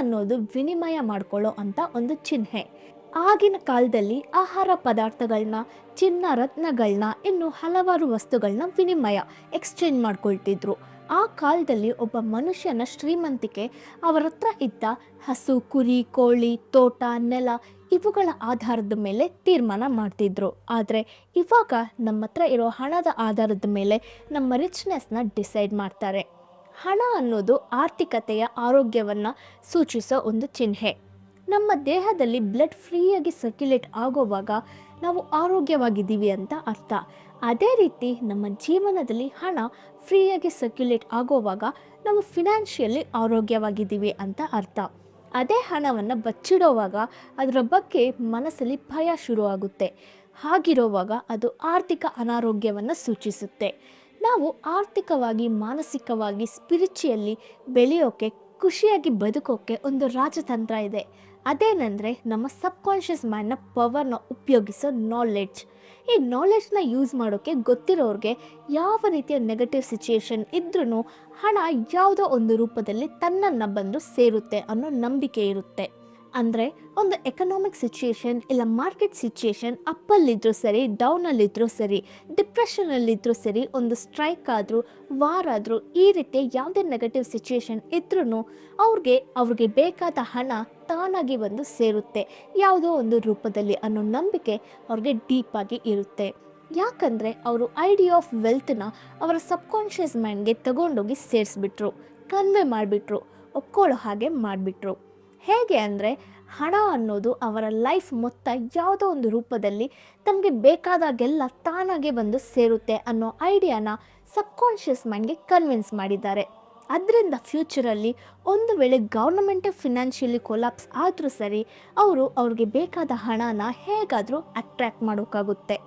ಅನ್ನೋದು ವಿನಿಮಯ ಮಾಡ್ಕೊಳ್ಳೋ ಅಂತ ಒಂದು ಚಿಹ್ನೆ. ಆಗಿನ ಕಾಲದಲ್ಲಿ ಆಹಾರ ಪದಾರ್ಥಗಳನ್ನ, ಚಿನ್ನ ರತ್ನಗಳನ್ನ, ಇನ್ನು ಹಲವಾರು ವಸ್ತುಗಳನ್ನ ಎಕ್ಸ್ಚೇಂಜ್ ಮಾಡ್ಕೊಳ್ತಿದ್ರು. ಆ ಕಾಲದಲ್ಲಿ ಒಬ್ಬ ಮನುಷ್ಯನ ಶ್ರೀಮಂತಿಕೆ ಅವರ ಹತ್ರ ಇದ್ದ ಹಸು, ಕುರಿ, ಕೋಳಿ, ತೋಟ, ನೆಲ ಇವುಗಳ ಆಧಾರದ ಮೇಲೆ ತೀರ್ಮಾನ ಮಾಡ್ತಿದ್ರು. ಆದರೆ ಇವಾಗ ನಮ್ಮ ಹತ್ರ ಇರೋ ಹಣದ ಆಧಾರದ ಮೇಲೆ ನಮ್ಮ ರಿಚ್ನೆಸ್ನ ಡಿಸೈಡ್ ಮಾಡ್ತಾರೆ. ಹಣ ಅನ್ನೋದು ಆರ್ಥಿಕತೆಯ ಆರೋಗ್ಯವನ್ನು ಸೂಚಿಸೋ ಒಂದು ಚಿಹ್ನೆ. ನಮ್ಮ ದೇಹದಲ್ಲಿ ಬ್ಲಡ್ ಫ್ರೀಯಾಗಿ ಸರ್ಕ್ಯುಲೇಟ್ ಆಗೋವಾಗ ನಾವು ಆರೋಗ್ಯವಾಗಿದ್ದೀವಿ ಅಂತ ಅರ್ಥ. ಅದೇ ರೀತಿ ನಮ್ಮ ಜೀವನದಲ್ಲಿ ಹಣ ಫ್ರೀಯಾಗಿ ಸರ್ಕ್ಯುಲೇಟ್ ಆಗೋವಾಗ ನಾವು ಫಿನಾನ್ಷಿಯಲಿ ಆರೋಗ್ಯವಾಗಿದ್ದೀವಿ ಅಂತ ಅರ್ಥ. ಅದೇ ಹಣವನ್ನು ಬಚ್ಚಿಡೋವಾಗ ಅದರ ಬಗ್ಗೆ ಮನಸ್ಸಲ್ಲಿ ಭಯ ಶುರುವಾಗುತ್ತೆ. ಹಾಗಿರೋವಾಗ ಅದು ಆರ್ಥಿಕ ಅನಾರೋಗ್ಯವನ್ನು ಸೂಚಿಸುತ್ತೆ. ನಾವು ಆರ್ಥಿಕವಾಗಿ, ಮಾನಸಿಕವಾಗಿ, ಸ್ಪಿರಿಚುಯಲಿ ಬೆಳೆಯೋಕ್ಕೆ, ಖುಷಿಯಾಗಿ ಬದುಕೋಕ್ಕೆ ಒಂದು ರಾಜತಂತ್ರ ಇದೆ. ಅದೇನೆಂದರೆ ನಮ್ಮ ಸಬ್ಕಾನ್ಷಿಯಸ್ ಮೈಂಡ್ನ ಪವರ್ನ ಉಪಯೋಗಿಸೋ ನಾಲೆಡ್ಜ್. ಈ ನಾಲೆಡ್ಜ್ನ ಯೂಸ್ ಮಾಡೋಕ್ಕೆ ಗೊತ್ತಿರೋರಿಗೆ ಯಾವ ರೀತಿಯ ನೆಗೆಟಿವ್ ಸಿಚುಯೇಷನ್ ಇದ್ರೂ ಹಣ ಯಾವುದೋ ಒಂದು ರೂಪದಲ್ಲಿ ತನ್ನನ್ನು ಬಂದು ಸೇರುತ್ತೆ ಅನ್ನೋ ನಂಬಿಕೆ ಇರುತ್ತೆ. ಅಂದರೆ ಒಂದು ಎಕನಾಮಿಕ್ ಸಿಚುಯೇಷನ್ ಇಲ್ಲ ಮಾರ್ಕೆಟ್ ಸಿಚುಯೇಷನ್ ಅಪ್ಪಲ್ಲಿದ್ದರೂ ಸರಿ, ಡೌನಲ್ಲಿದ್ದರೂ ಸರಿ, ಡಿಪ್ರೆಷನಲ್ಲಿದ್ದರೂ ಸರಿ, ಒಂದು ಸ್ಟ್ರೈಕ್ ಆದರೂ, ವಾರ್ ಆದರೂ, ಈ ರೀತಿಯ ಯಾವುದೇ ನೆಗೆಟಿವ್ ಸಿಚುಯೇಷನ್ ಇದ್ರೂ ಅವ್ರಿಗೆ ಬೇಕಾದ ಹಣ ತಾನಾಗಿ ಬಂದು ಸೇರುತ್ತೆ ಯಾವುದೋ ಒಂದು ರೂಪದಲ್ಲಿ ಅನ್ನೋ ನಂಬಿಕೆ ಅವ್ರಿಗೆ ಡೀಪಾಗಿ ಇರುತ್ತೆ. ಯಾಕಂದರೆ ಅವರು ಐಡಿಯಾ ಆಫ್ ವೆಲ್ತ್ನ ಅವರ ಸಬ್ಕಾನ್ಷಿಯಸ್ ಮೈಂಡ್ಗೆ ತಗೊಂಡೋಗಿ ಸೇರಿಸ್ಬಿಟ್ರು, ಕನ್ವೆ ಮಾಡಿಬಿಟ್ರು, ಒಪ್ಕೊಳ್ಳೋ ಹಾಗೆ ಮಾಡಿಬಿಟ್ರು. ಹೇಗೆ ಅಂದರೆ ಹಣ ಅನ್ನೋದು ಅವರ ಲೈಫ್ ಮೊತ್ತ ಯಾವುದೋ ಒಂದು ರೂಪದಲ್ಲಿ ತಮಗೆ ಬೇಕಾದಾಗೆಲ್ಲ ತಾನಾಗೆ ಬಂದು ಸೇರುತ್ತೆ ಅನ್ನೋ ಐಡಿಯಾನ ಸಬ್ಕಾನ್ಷಿಯಸ್ ಮೈಂಡ್ಗೆ ಕನ್ವಿನ್ಸ್ ಮಾಡಿದ್ದಾರೆ. ಅದರಿಂದ ಫ್ಯೂಚರಲ್ಲಿ ಒಂದು ವೇಳೆ ಗೌರ್ಮೆಂಟೇ ಫಿನಾನ್ಷಿಯಲಿ ಕೊಲಾಪ್ಸ್ ಆದರೂ ಸರಿ, ಅವ್ರಿಗೆ ಬೇಕಾದ ಹಣನ ಹೇಗಾದರೂ ಅಟ್ರ್ಯಾಕ್ಟ್ ಮಾಡೋಕ್ಕಾಗುತ್ತೆ.